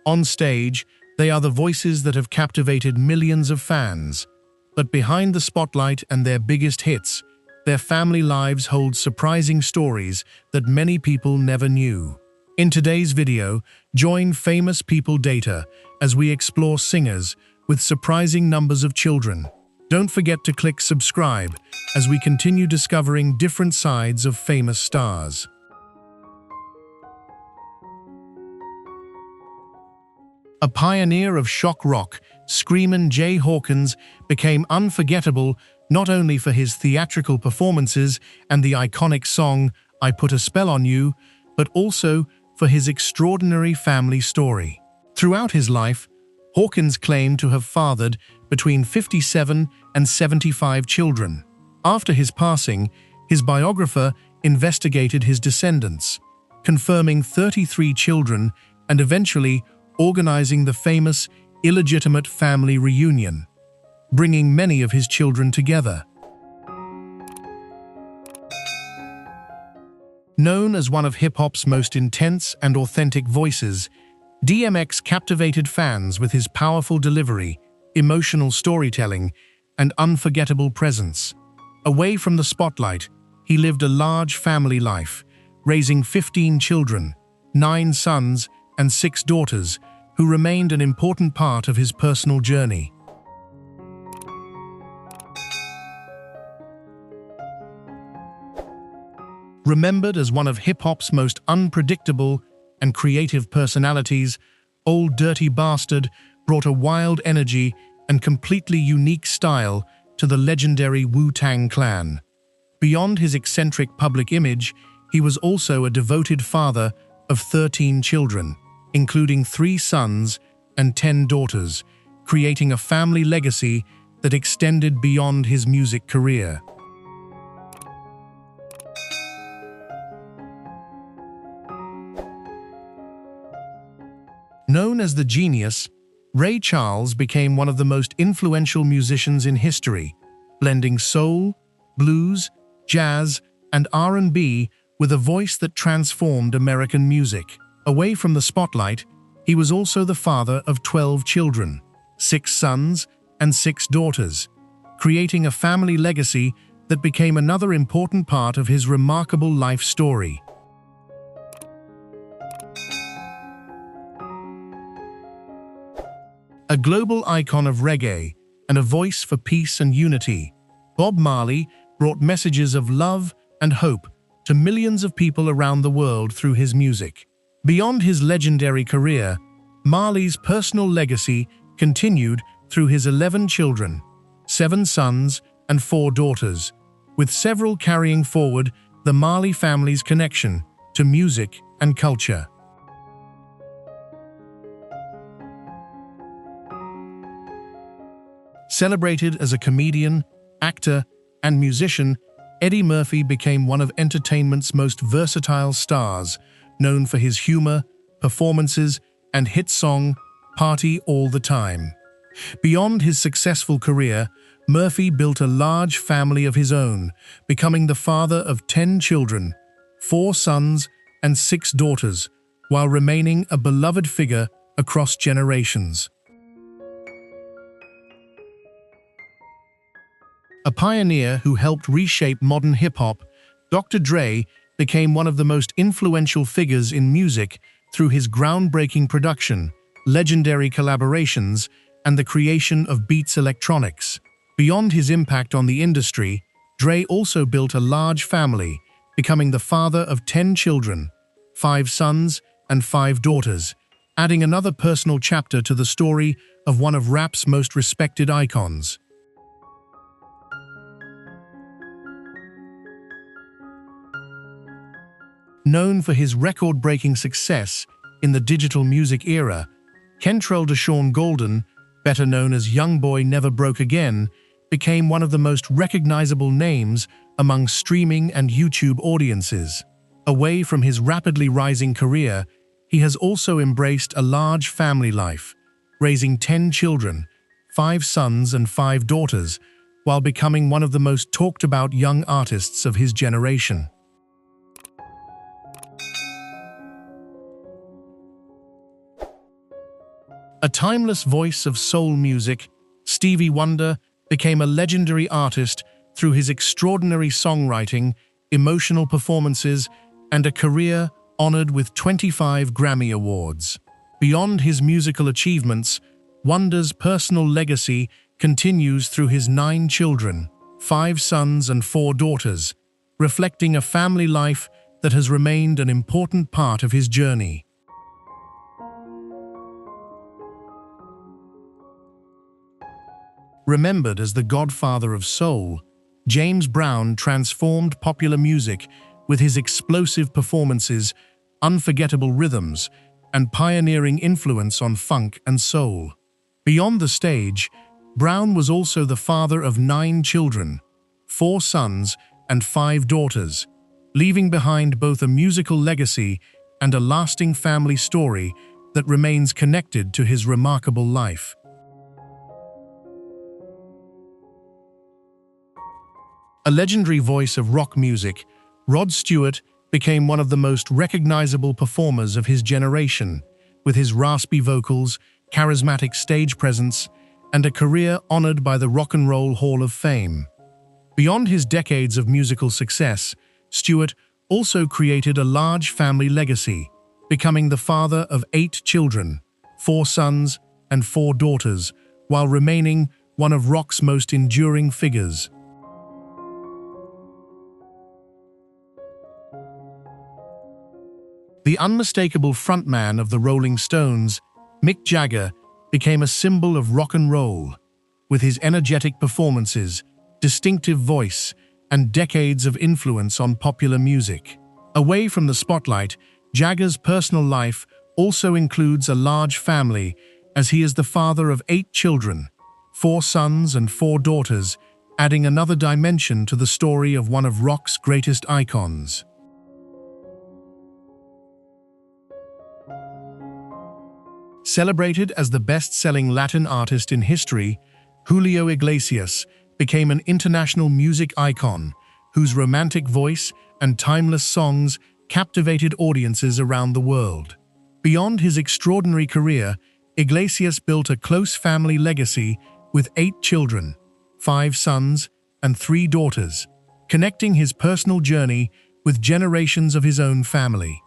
On stage, they are the voices that have captivated millions of fans. But behind the spotlight and their biggest hits, their family lives hold surprising stories that many people never knew. In today's video, join Famous People Data as we explore singers with surprising numbers of children. Don't forget to click subscribe as we continue discovering different sides of famous stars. A pioneer of shock rock, Screamin' Jay Hawkins became unforgettable not only for his theatrical performances and the iconic song I Put a Spell on You, but also for his extraordinary family story. Throughout his life, Hawkins claimed to have fathered between 57 and 75 children. After his passing, his biographer investigated his descendants, confirming 33 children and eventually organizing the famous illegitimate family reunion, bringing many of his children together. Known as one of hip-hop's most intense and authentic voices, DMX captivated fans with his powerful delivery, emotional storytelling, and unforgettable presence. Away from the spotlight, he lived a large family life, raising 15 children, 9 sons and 6 daughters, who remained an important part of his personal journey. Remembered as one of hip-hop's most unpredictable and creative personalities, Old Dirty Bastard brought a wild energy and completely unique style to the legendary Wu-Tang Clan. Beyond his eccentric public image, he was also a devoted father of 13 children, including 3 sons and 10 daughters, creating a family legacy that extended beyond his music career. Known as the Genius, Ray Charles became one of the most influential musicians in history, blending soul, blues, jazz, and R&B with a voice that transformed American music. Away from the spotlight, he was also the father of 12 children, 6 sons and 6 daughters, creating a family legacy that became another important part of his remarkable life story. A global icon of reggae and a voice for peace and unity, Bob Marley brought messages of love and hope to millions of people around the world through his music. Beyond his legendary career, Marley's personal legacy continued through his 11 children, 7 sons and 4 daughters, with several carrying forward the Marley family's connection to music and culture. Celebrated as a comedian, actor, and musician, Eddie Murphy became one of entertainment's most versatile stars, known for his humor, performances, and hit song, Party All the Time. Beyond his successful career, Murphy built a large family of his own, becoming the father of 10 children, 4 sons and 6 daughters, while remaining a beloved figure across generations. A pioneer who helped reshape modern hip-hop, Dr. Dre became one of the most influential figures in music through his groundbreaking production, legendary collaborations, and the creation of Beats electronics. Beyond his impact on the industry, Dre also built a large family, becoming the father of 10 children, 5 sons and 5 daughters, adding another personal chapter to the story of one of rap's most respected icons. Known for his record-breaking success in the digital music era, Kentrell Deshaun Golden, better known as Youngboy Never Broke Again, became one of the most recognizable names among streaming and YouTube audiences. Away from his rapidly rising career, he has also embraced a large family life, raising 10 children, 5 sons and 5 daughters, while becoming one of the most talked-about young artists of his generation. A timeless voice of soul music, Stevie Wonder became a legendary artist through his extraordinary songwriting, emotional performances, and a career honored with 25 Grammy Awards. Beyond his musical achievements, Wonder's personal legacy continues through his 9 children, 5 sons and 4 daughters, reflecting a family life that has remained an important part of his journey. Remembered as the godfather of soul, James Brown transformed popular music with his explosive performances, unforgettable rhythms, and pioneering influence on funk and soul. Beyond the stage, Brown was also the father of 9 children, 4 sons and 5 daughters, leaving behind both a musical legacy and a lasting family story that remains connected to his remarkable life. A legendary voice of rock music, Rod Stewart became one of the most recognizable performers of his generation, with his raspy vocals, charismatic stage presence, and a career honored by the Rock and Roll Hall of Fame. Beyond his decades of musical success, Stewart also created a large family legacy, becoming the father of 8 children, 4 sons and 4 daughters, while remaining one of rock's most enduring figures. The unmistakable frontman of the Rolling Stones, Mick Jagger, became a symbol of rock and roll, with his energetic performances, distinctive voice, and decades of influence on popular music. Away from the spotlight, Jagger's personal life also includes a large family, as he is the father of 8 children, 4 sons and 4 daughters, adding another dimension to the story of one of rock's greatest icons. Celebrated as the best-selling Latin artist in history, Julio Iglesias became an international music icon whose romantic voice and timeless songs captivated audiences around the world. Beyond his extraordinary career, Iglesias built a close family legacy with 8 children, 5 sons and 3 daughters, connecting his personal journey with generations of his own family.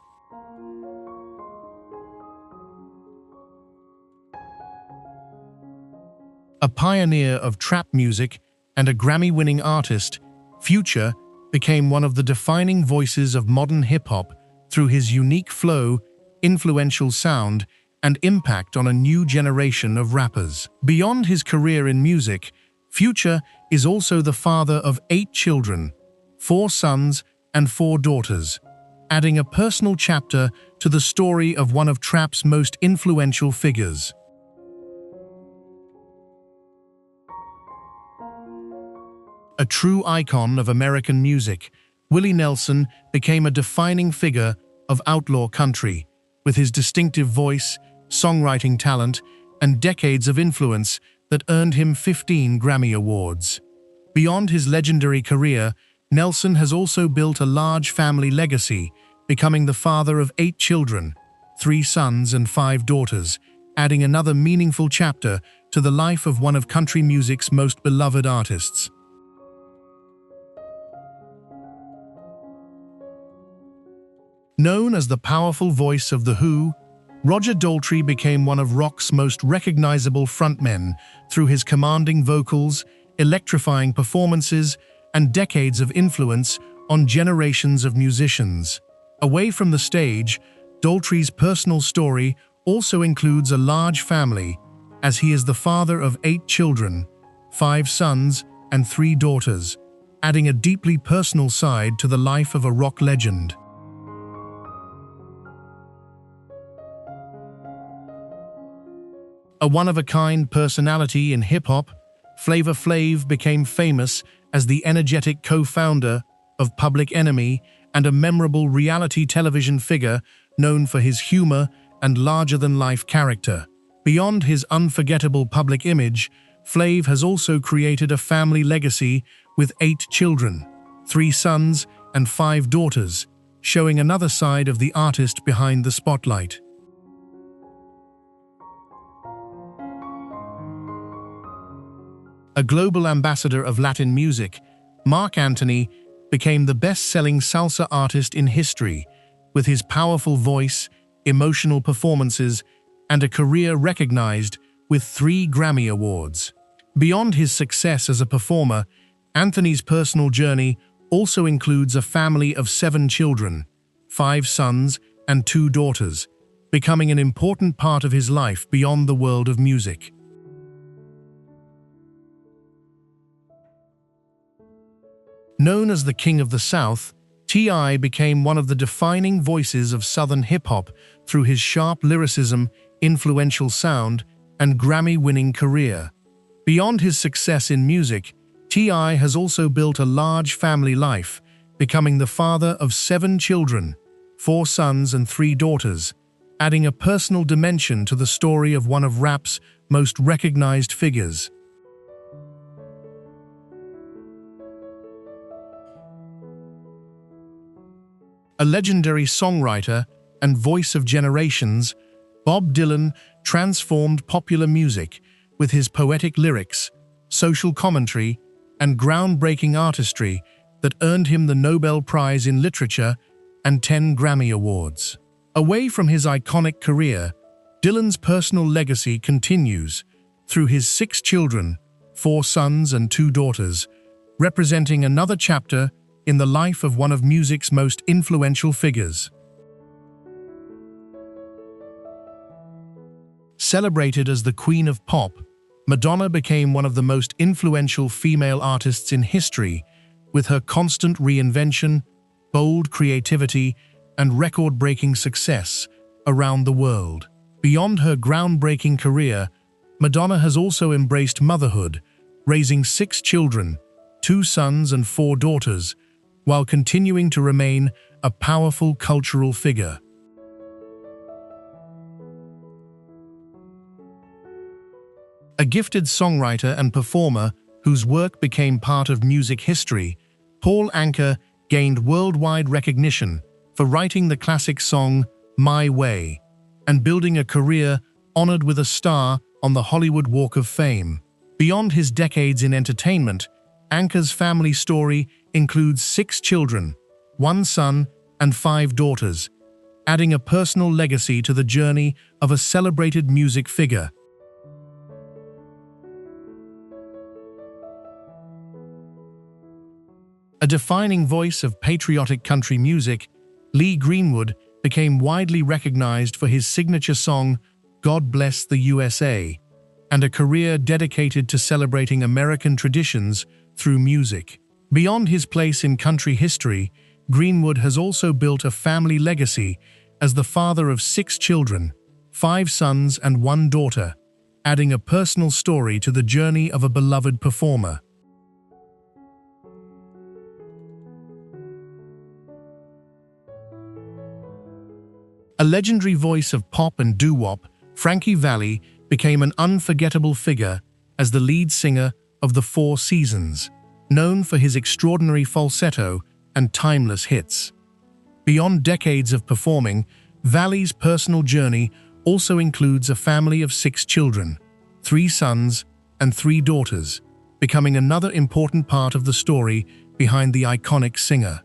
A pioneer of trap music and a Grammy-winning artist, Future became one of the defining voices of modern hip-hop through his unique flow, influential sound, and impact on a new generation of rappers. Beyond his career in music, Future is also the father of 8 children, 4 sons and 4 daughters, adding a personal chapter to the story of one of trap's most influential figures. A true icon of American music, Willie Nelson became a defining figure of outlaw country, with his distinctive voice, songwriting talent, and decades of influence that earned him 15 Grammy Awards. Beyond his legendary career, Nelson has also built a large family legacy, becoming the father of 8 children, 3 sons and 5 daughters, adding another meaningful chapter to the life of one of country music's most beloved artists. Known as the powerful voice of The Who, Roger Daltrey became one of rock's most recognizable frontmen through his commanding vocals, electrifying performances, and decades of influence on generations of musicians. Away from the stage, Daltrey's personal story also includes a large family, as he is the father of 8 children, 5 sons and 3 daughters, adding a deeply personal side to the life of a rock legend. A one-of-a-kind personality in hip-hop, Flavor Flav became famous as the energetic co-founder of Public Enemy and a memorable reality television figure known for his humor and larger-than-life character. Beyond his unforgettable public image, Flav has also created a family legacy with 8 children, 3 sons and 5 daughters, showing another side of the artist behind the spotlight. A global ambassador of Latin music, Marc Anthony became the best-selling salsa artist in history, with his powerful voice, emotional performances, and a career recognized with 3 Grammy Awards. Beyond his success as a performer, Anthony's personal journey also includes a family of 7 children, 5 sons and 2 daughters, becoming an important part of his life beyond the world of music. Known as the King of the South, T.I. became one of the defining voices of Southern hip-hop through his sharp lyricism, influential sound, and Grammy-winning career. Beyond his success in music, T.I. has also built a large family life, becoming the father of 7 children, 4 sons and 3 daughters, adding a personal dimension to the story of one of rap's most recognized figures. A legendary songwriter and voice of generations, Bob Dylan transformed popular music with his poetic lyrics, social commentary, and groundbreaking artistry that earned him the Nobel Prize in Literature and 10 Grammy Awards. Away from his iconic career, Dylan's personal legacy continues through his 6 children, 4 sons and 2 daughters, representing another chapter in the life of one of music's most influential figures. Celebrated as the Queen of Pop, Madonna became one of the most influential female artists in history, with her constant reinvention, bold creativity, and record-breaking success around the world. Beyond her groundbreaking career, Madonna has also embraced motherhood, raising 6 children, 2 sons and 4 daughters, while continuing to remain a powerful cultural figure. A gifted songwriter and performer whose work became part of music history, Paul Anka gained worldwide recognition for writing the classic song My Way and building a career honored with a star on the Hollywood Walk of Fame. Beyond his decades in entertainment, Anka's family story includes 6 children, 1 son and 5 daughters, adding a personal legacy to the journey of a celebrated music figure. A defining voice of patriotic country music, Lee Greenwood became widely recognized for his signature song, God Bless the USA, and a career dedicated to celebrating American traditions through music. Beyond his place in country history, Greenwood has also built a family legacy as the father of 6 children, 5 sons and 1 daughter, adding a personal story to the journey of a beloved performer. A legendary voice of pop and doo-wop, Frankie Valli became an unforgettable figure as the lead singer of the 4 Seasons, known for his extraordinary falsetto and timeless hits. Beyond decades of performing, Valli's personal journey also includes a family of 6 children, 3 sons and 3 daughters, becoming another important part of the story behind the iconic singer.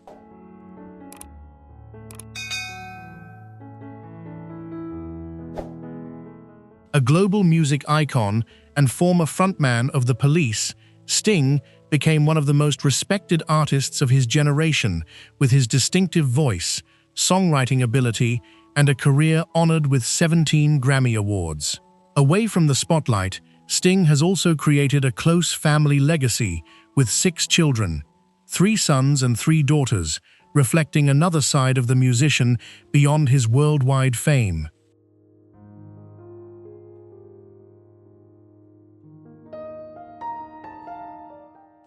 A global music icon and former frontman of The Police, Sting became one of the most respected artists of his generation with his distinctive voice, songwriting ability, and a career honored with 17 Grammy Awards. Away from the spotlight, Sting has also created a close family legacy with 6 children, 3 sons and 3 daughters, reflecting another side of the musician beyond his worldwide fame.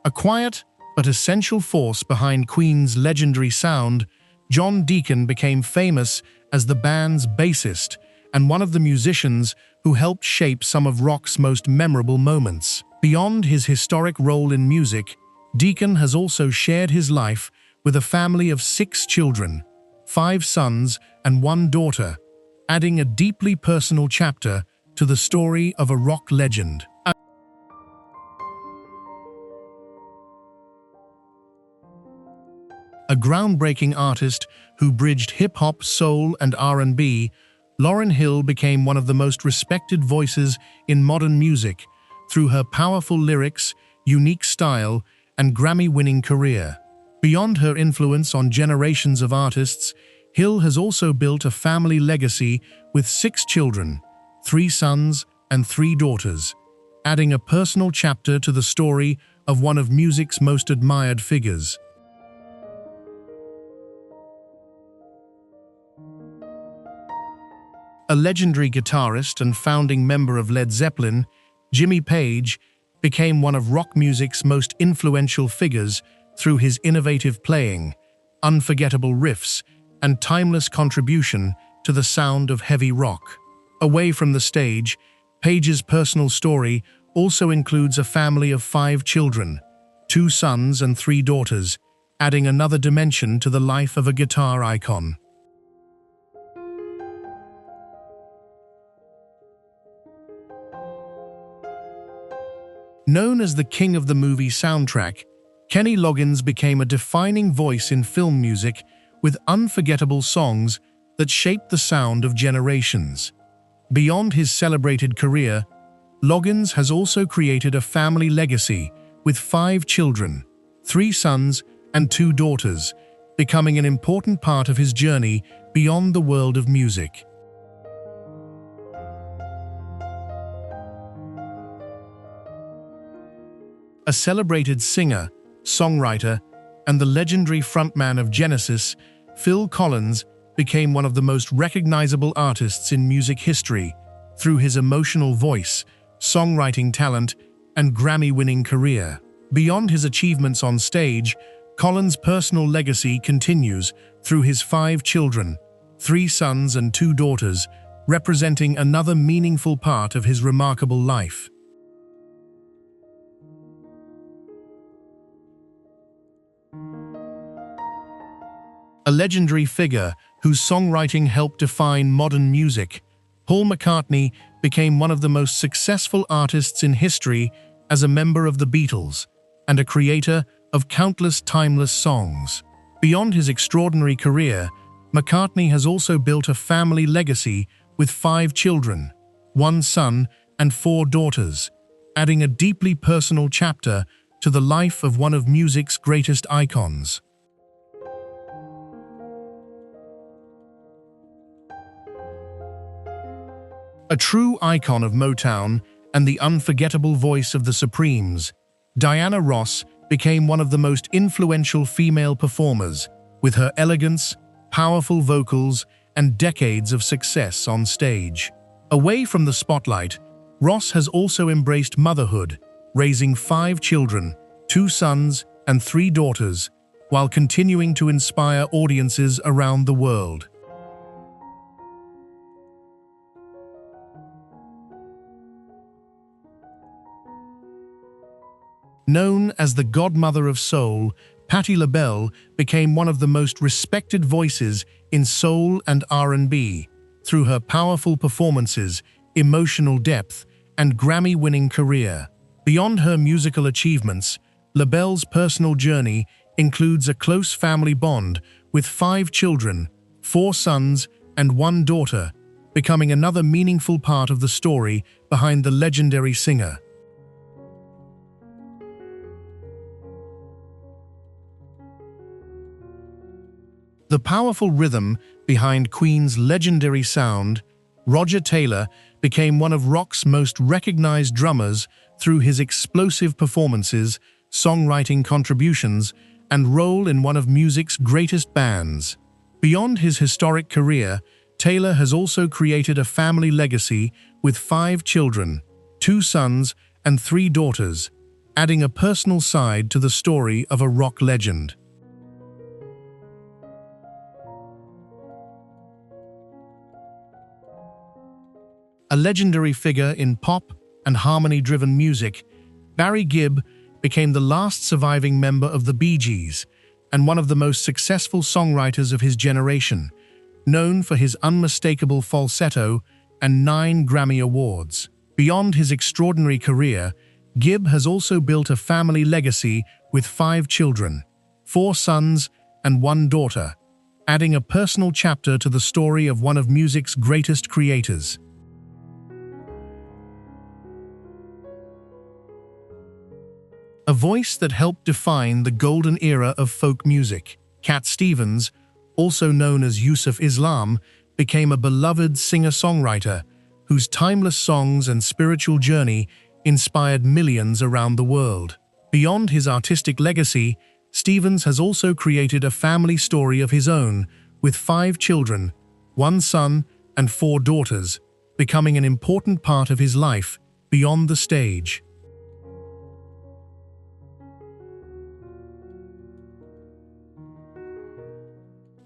A quiet but essential force behind Queen's legendary sound, John Deacon became famous as the band's bassist and one of the musicians who helped shape some of rock's most memorable moments. Beyond his historic role in music, Deacon has also shared his life with a family of 6 children, 5 sons and 1 daughter, adding a deeply personal chapter to the story of a rock legend. A groundbreaking artist who bridged hip-hop, soul, and R&B, Lauryn Hill became one of the most respected voices in modern music through her powerful lyrics, unique style, and Grammy-winning career. Beyond her influence on generations of artists, Hill has also built a family legacy with 6 children, 3 sons and 3 daughters, adding a personal chapter to the story of one of music's most admired figures. A legendary guitarist and founding member of Led Zeppelin, Jimmy Page became one of rock music's most influential figures through his innovative playing, unforgettable riffs, and timeless contribution to the sound of heavy rock. Away from the stage, Page's personal story also includes a family of 5 children, 2 sons and 3 daughters, adding another dimension to the life of a guitar icon. Known as the king of the movie soundtrack, Kenny Loggins became a defining voice in film music with unforgettable songs that shaped the sound of generations. Beyond his celebrated career, Loggins has also created a family legacy with 5 children, 3 sons and 2 daughters, becoming an important part of his journey beyond the world of music. A celebrated singer, songwriter, and the legendary frontman of Genesis, Phil Collins became one of the most recognizable artists in music history through his emotional voice, songwriting talent, and Grammy-winning career. Beyond his achievements on stage, Collins' personal legacy continues through his 5 children, 3 sons and 2 daughters, representing another meaningful part of his remarkable life. A legendary figure whose songwriting helped define modern music, Paul McCartney became one of the most successful artists in history as a member of the Beatles and a creator of countless timeless songs. Beyond his extraordinary career, McCartney has also built a family legacy with 5 children, 1 son and 4 daughters, adding a deeply personal chapter to the life of one of music's greatest icons. A true icon of Motown and the unforgettable voice of the Supremes, Diana Ross became one of the most influential female performers, with her elegance, powerful vocals, and decades of success on stage. Away from the spotlight, Ross has also embraced motherhood, raising 5 children, 2 sons and 3 daughters, while continuing to inspire audiences around the world. Known as the godmother of soul, Patti LaBelle became one of the most respected voices in soul and R&B through her powerful performances, emotional depth, and Grammy-winning career. Beyond her musical achievements, LaBelle's personal journey includes a close family bond with 5 children, 4 sons, and 1 daughter, becoming another meaningful part of the story behind the legendary singer. The powerful rhythm behind Queen's legendary sound, Roger Taylor became one of rock's most recognized drummers through his explosive performances, songwriting contributions, and role in one of music's greatest bands. Beyond his historic career, Taylor has also created a family legacy with 5 children, 2 sons and 3 daughters, adding a personal side to the story of a rock legend. A legendary figure in pop and harmony-driven music, Barry Gibb became the last surviving member of the Bee Gees and one of the most successful songwriters of his generation, known for his unmistakable falsetto and 9 Grammy Awards. Beyond his extraordinary career, Gibb has also built a family legacy with 5 children, 4 sons and one daughter, adding a personal chapter to the story of one of music's greatest creators. A voice that helped define the golden era of folk music, Cat Stevens, also known as Yusuf Islam, became a beloved singer-songwriter whose timeless songs and spiritual journey inspired millions around the world. Beyond his artistic legacy, Stevens has also created a family story of his own, with 5 children, 1 son and 4 daughters, becoming an important part of his life beyond the stage.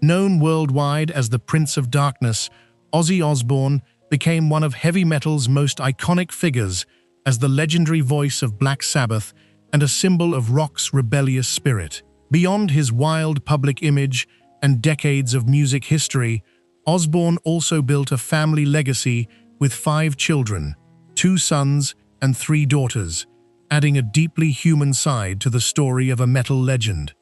Known worldwide as the Prince of Darkness, Ozzy Osbourne became one of heavy metal's most iconic figures as the legendary voice of Black Sabbath and a symbol of rock's rebellious spirit. Beyond his wild public image and decades of music history, Osbourne also built a family legacy with 5 children, 2 sons and 3 daughters, adding a deeply human side to the story of a metal legend.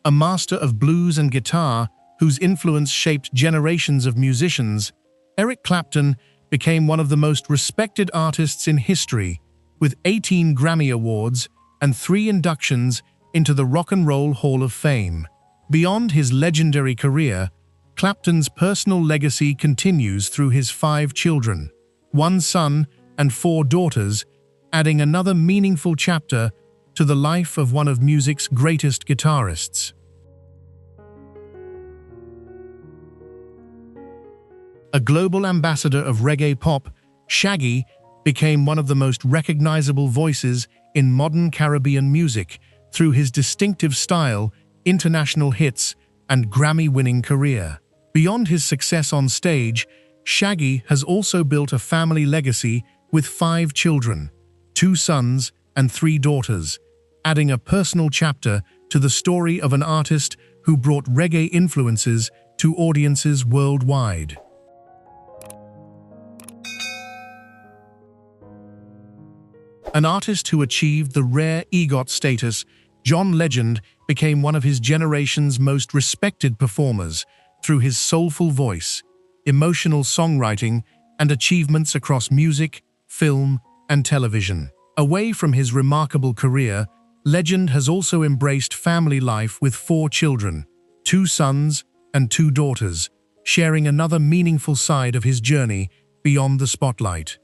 A master of blues and guitar whose influence shaped generations of musicians, Eric Clapton became one of the most respected artists in history, with 18 Grammy Awards and 3 inductions into the Rock and Roll Hall of Fame. Beyond his legendary career, Clapton's personal legacy continues through his 5 children, 1 son and 4 daughters, adding another meaningful chapter to the life of one of music's greatest guitarists. A global ambassador of reggae pop, Shaggy became one of the most recognizable voices in modern Caribbean music through his distinctive style, international hits, and Grammy-winning career. Beyond his success on stage, Shaggy has also built a family legacy with 5 children, 2 sons and 3 daughters, adding a personal chapter to the story of an artist who brought reggae influences to audiences worldwide. An artist who achieved the rare EGOT status, John Legend became one of his generation's most respected performers through his soulful voice, emotional songwriting, and achievements across music, film, and television. Away from his remarkable career, Legend has also embraced family life with 4 children, 2 sons and 2 daughters, sharing another meaningful side of his journey beyond the spotlight.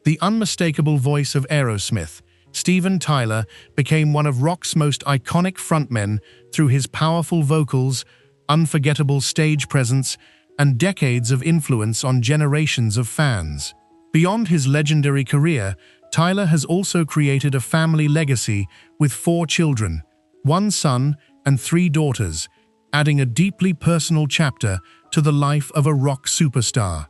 The unmistakable voice of Aerosmith, Steven Tyler, became one of rock's most iconic frontmen through his powerful vocals, unforgettable stage presence, and decades of influence on generations of fans. Beyond his legendary career, Tyler has also created a family legacy with 4 children, 1 son and 3 daughters, adding a deeply personal chapter to the life of a rock superstar.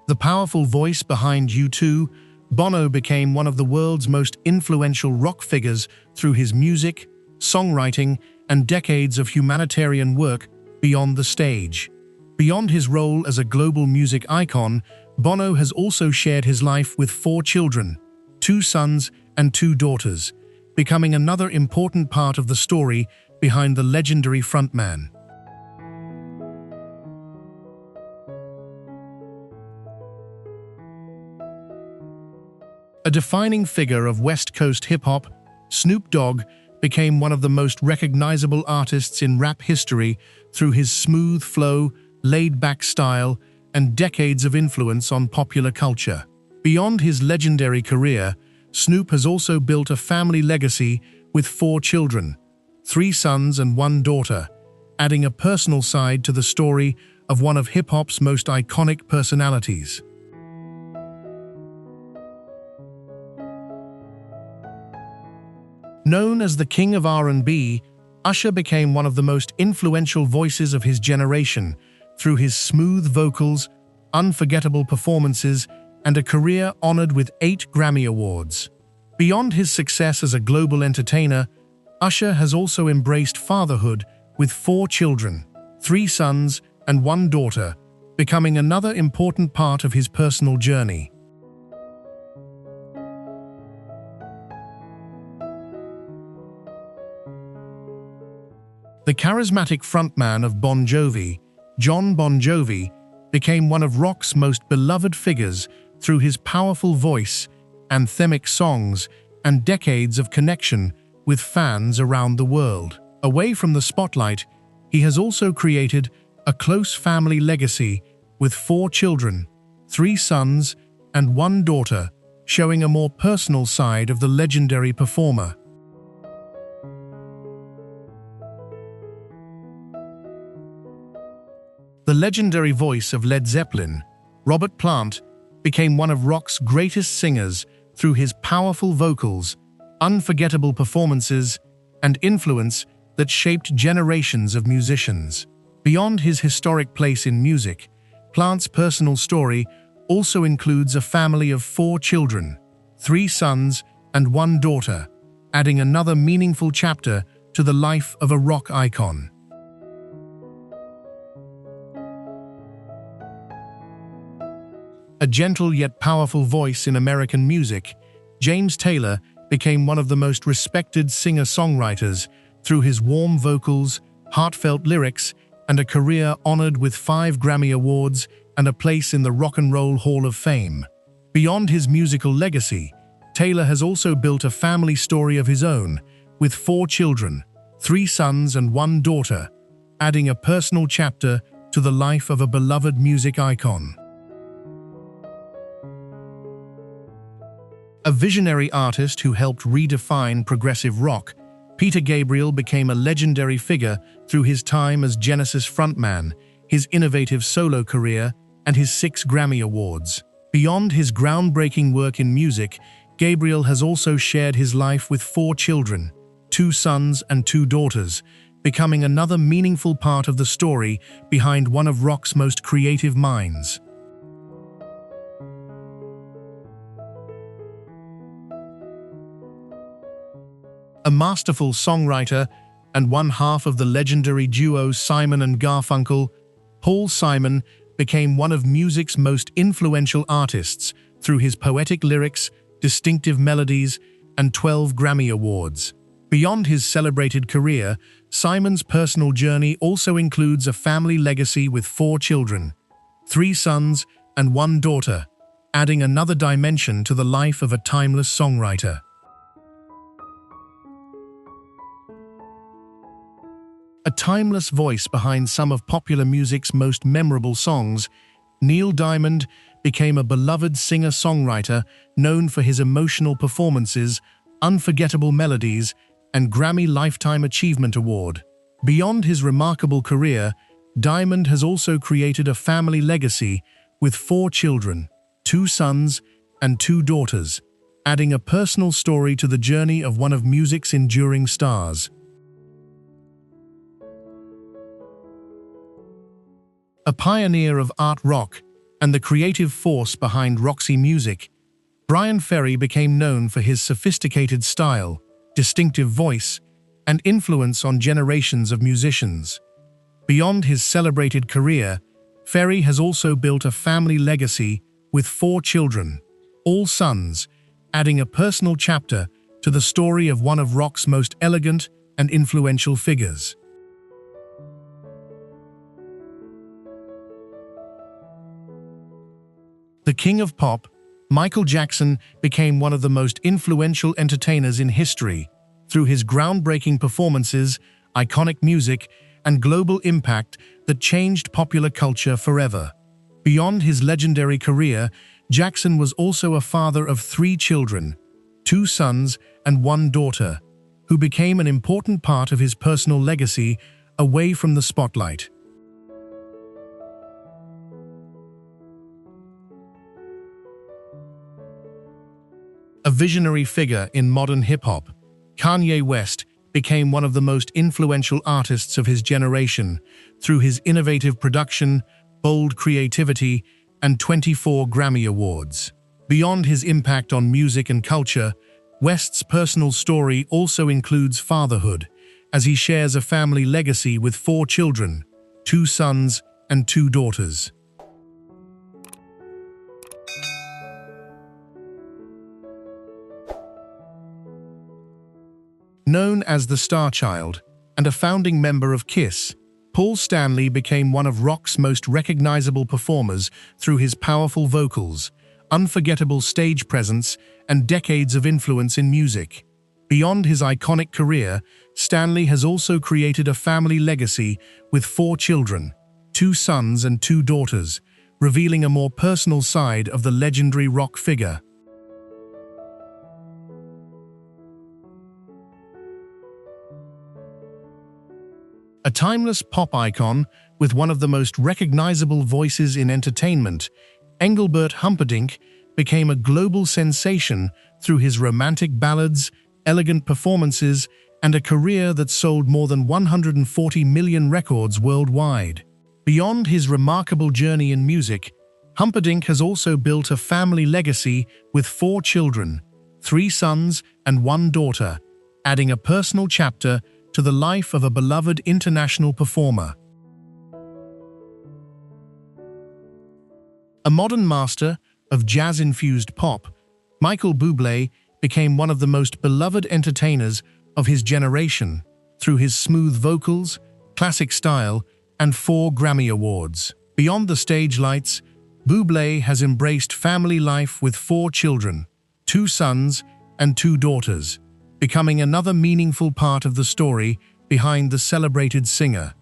The powerful voice behind U2, Bono became one of the world's most influential rock figures through his music, songwriting, and decades of humanitarian work beyond the stage. Beyond his role as a global music icon, Bono has also shared his life with 4 children, 2 sons and 2 daughters, becoming another important part of the story behind the legendary frontman. A defining figure of West Coast hip-hop, Snoop Dogg became one of the most recognizable artists in rap history through his smooth flow, laid-back style, and decades of influence on popular culture. Beyond his legendary career, Snoop has also built a family legacy with 4 children, 3 sons and 1 daughter, adding a personal side to the story of one of hip-hop's most iconic personalities. Known as the King of R&B, Usher became one of the most influential voices of his generation through his smooth vocals, unforgettable performances, and a career honored with 8 Grammy Awards. Beyond his success as a global entertainer, Usher has also embraced fatherhood with 4 children, 3 sons and 1 daughter, becoming another important part of his personal journey. The charismatic frontman of Bon Jovi, Jon Bon Jovi, became one of rock's most beloved figures through his powerful voice, anthemic songs, and decades of connection with fans around the world. Away from the spotlight, he has also created a close family legacy with 4 children, 3 sons and 1 daughter, showing a more personal side of the legendary performer. The legendary voice of Led Zeppelin, Robert Plant, became one of rock's greatest singers through his powerful vocals, unforgettable performances, and influence that shaped generations of musicians. Beyond his historic place in music, Plant's personal story also includes a family of 4 children, 3 sons and 1 daughter, adding another meaningful chapter to the life of a rock icon. A gentle yet powerful voice in American music, James Taylor became one of the most respected singer-songwriters through his warm vocals, heartfelt lyrics, and a career honored with 5 Grammy Awards and a place in the Rock and Roll Hall of Fame. Beyond his musical legacy, Taylor has also built a family story of his own, with 4 children, 3 sons and 1 daughter, adding a personal chapter to the life of a beloved music icon. A visionary artist who helped redefine progressive rock, Peter Gabriel became a legendary figure through his time as Genesis frontman, his innovative solo career, and his 6 Grammy Awards. Beyond his groundbreaking work in music, Gabriel has also shared his life with 4 children, 2 sons and 2 daughters, becoming another meaningful part of the story behind one of rock's most creative minds. A masterful songwriter and one half of the legendary duo Simon and Garfunkel, Paul Simon became one of music's most influential artists through his poetic lyrics, distinctive melodies, and 12 Grammy Awards. Beyond his celebrated career, Simon's personal journey also includes a family legacy with 4 children, 3 sons and 1 daughter, adding another dimension to the life of a timeless songwriter. A timeless voice behind some of popular music's most memorable songs, Neil Diamond became a beloved singer-songwriter known for his emotional performances, unforgettable melodies, and Grammy Lifetime Achievement Award. Beyond his remarkable career, Diamond has also created a family legacy with 4 children, 2 sons and 2 daughters, adding a personal story to the journey of one of music's enduring stars. A pioneer of art rock and the creative force behind Roxy Music, Bryan Ferry became known for his sophisticated style, distinctive voice, and influence on generations of musicians. Beyond his celebrated career, Ferry has also built a family legacy with 4 children, all sons, adding a personal chapter to the story of one of rock's most elegant and influential figures. The king of pop, Michael Jackson became one of the most influential entertainers in history through his groundbreaking performances, iconic music, and global impact that changed popular culture forever. Beyond his legendary career, Jackson was also a father of 3 children, 2 sons and 1 daughter, who became an important part of his personal legacy away from the spotlight. A visionary figure in modern hip-hop, Kanye West became one of the most influential artists of his generation through his innovative production, bold creativity, and 24 Grammy Awards. Beyond his impact on music and culture, West's personal story also includes fatherhood, as he shares a family legacy with 4 children, 2 sons and 2 daughters. Known as the Star Child and a founding member of Kiss, Paul Stanley became one of rock's most recognizable performers through his powerful vocals, unforgettable stage presence, and decades of influence in music. Beyond his iconic career, Stanley has also created a family legacy with 4 children, 2 sons and 2 daughters, revealing a more personal side of the legendary rock figure. A timeless pop icon with one of the most recognizable voices in entertainment, Engelbert Humperdinck became a global sensation through his romantic ballads, elegant performances, and a career that sold more than 140 million records worldwide. Beyond his remarkable journey in music, Humperdinck has also built a family legacy with 4 children, 3 sons and 1 daughter, adding a personal chapter to the life of a beloved international performer. A modern master of jazz-infused pop, Michael Bublé became one of the most beloved entertainers of his generation through his smooth vocals, classic style, and 4 Grammy Awards. Beyond the stage lights, Bublé has embraced family life with 4 children, 2 sons and 2 daughters, becoming another meaningful part of the story behind the celebrated singer.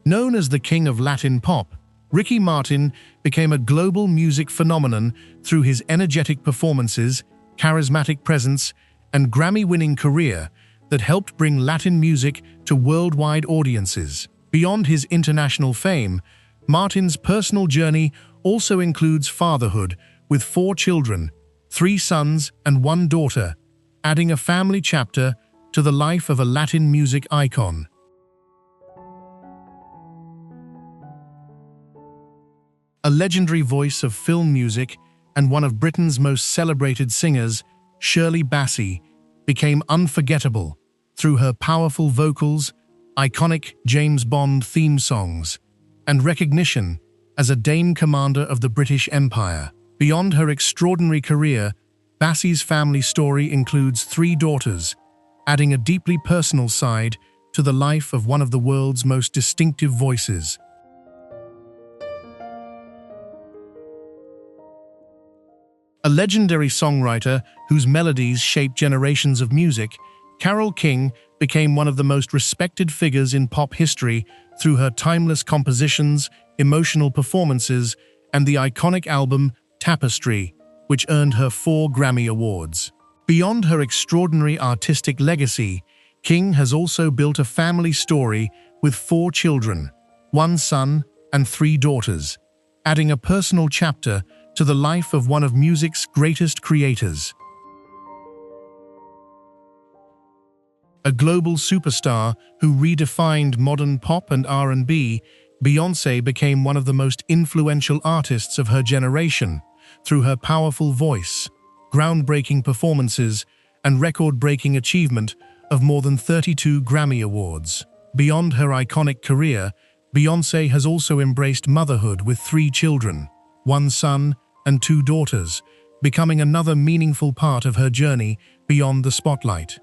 Known as the King of Latin Pop, Ricky Martin became a global music phenomenon through his energetic performances, charismatic presence, and Grammy-winning career that helped bring Latin music to worldwide audiences. Beyond his international fame, Martin's personal journey also includes fatherhood, with 4 children, 3 sons and 1 daughter, adding a family chapter to the life of a Latin music icon. A legendary voice of film music and one of Britain's most celebrated singers, Shirley Bassey, became unforgettable through her powerful vocals, iconic James Bond theme songs, and recognition as a Dame Commander of the British Empire. Beyond her extraordinary career, Bassey's family story includes 3 daughters, adding a deeply personal side to the life of one of the world's most distinctive voices. A legendary songwriter whose melodies shaped generations of music, Carole King became one of the most respected figures in pop history through her timeless compositions, emotional performances, and the iconic album Tapestry, which earned her 4 Grammy Awards. Beyond her extraordinary artistic legacy, King has also built a family story with 4 children, 1 son and 3 daughters, adding a personal chapter to the life of one of music's greatest creators. A global superstar who redefined modern pop and R&B, Beyoncé became one of the most influential artists of her generation through her powerful voice, groundbreaking performances, and record-breaking achievement of more than 32 Grammy Awards. Beyond her iconic career, Beyoncé has also embraced motherhood with 3 children, 1 son and 2 daughters, becoming another meaningful part of her journey beyond the spotlight.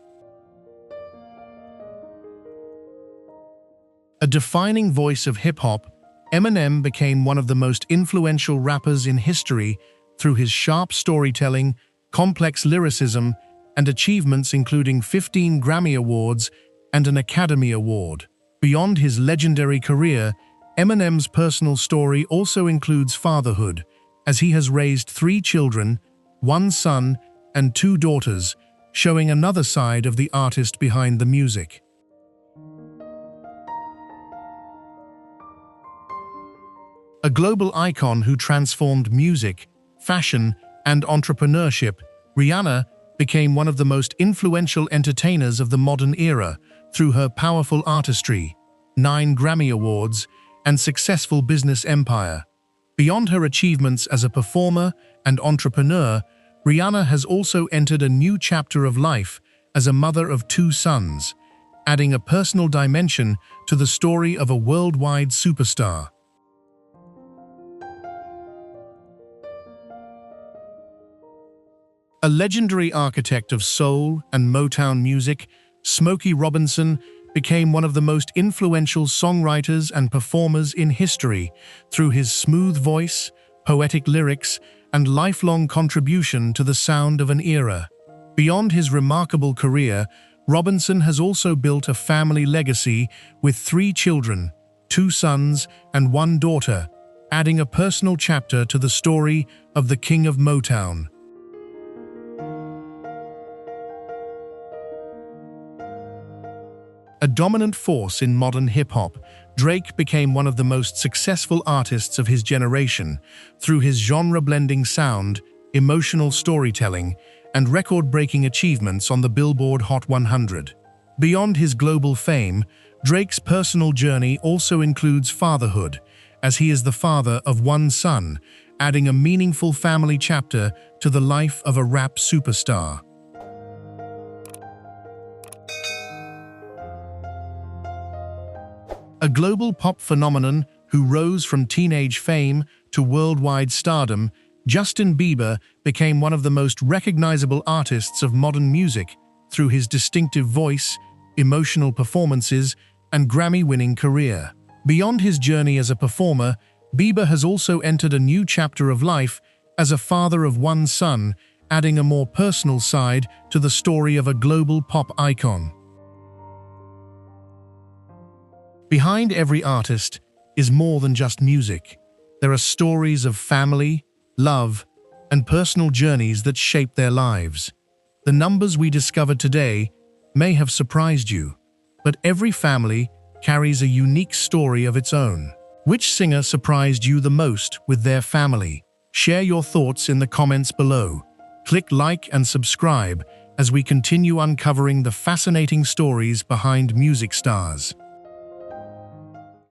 A defining voice of hip-hop, Eminem became one of the most influential rappers in history through his sharp storytelling, complex lyricism, and achievements including 15 Grammy Awards and an Academy Award. Beyond his legendary career, Eminem's personal story also includes fatherhood, as he has raised 3 children, 1 son and 2 daughters, showing another side of the artist behind the music. A global icon who transformed music, fashion, and entrepreneurship, Rihanna became one of the most influential entertainers of the modern era through her powerful artistry, 9 Grammy Awards, and successful business empire. Beyond her achievements as a performer and entrepreneur, Rihanna has also entered a new chapter of life as a mother of 2 sons, adding a personal dimension to the story of a worldwide superstar. A legendary architect of soul and Motown music, Smokey Robinson became one of the most influential songwriters and performers in history through his smooth voice, poetic lyrics, and lifelong contribution to the sound of an era. Beyond his remarkable career, Robinson has also built a family legacy with 3 children, 2 sons and 1 daughter, adding a personal chapter to the story of the King of Motown. A dominant force in modern hip-hop, Drake became one of the most successful artists of his generation through his genre-blending sound, emotional storytelling, and record-breaking achievements on the Billboard Hot 100. Beyond his global fame, Drake's personal journey also includes fatherhood, as he is the father of 1 son, adding a meaningful family chapter to the life of a rap superstar. A global pop phenomenon who rose from teenage fame to worldwide stardom, Justin Bieber became one of the most recognizable artists of modern music through his distinctive voice, emotional performances, and Grammy-winning career. Beyond his journey as a performer, Bieber has also entered a new chapter of life as a father of 1 son, adding a more personal side to the story of a global pop icon. Behind every artist is more than just music. There are stories of family, love, and personal journeys that shape their lives. The numbers we discovered today may have surprised you, but every family carries a unique story of its own. Which singer surprised you the most with their family? Share your thoughts in the comments below. Click like and subscribe as we continue uncovering the fascinating stories behind music stars.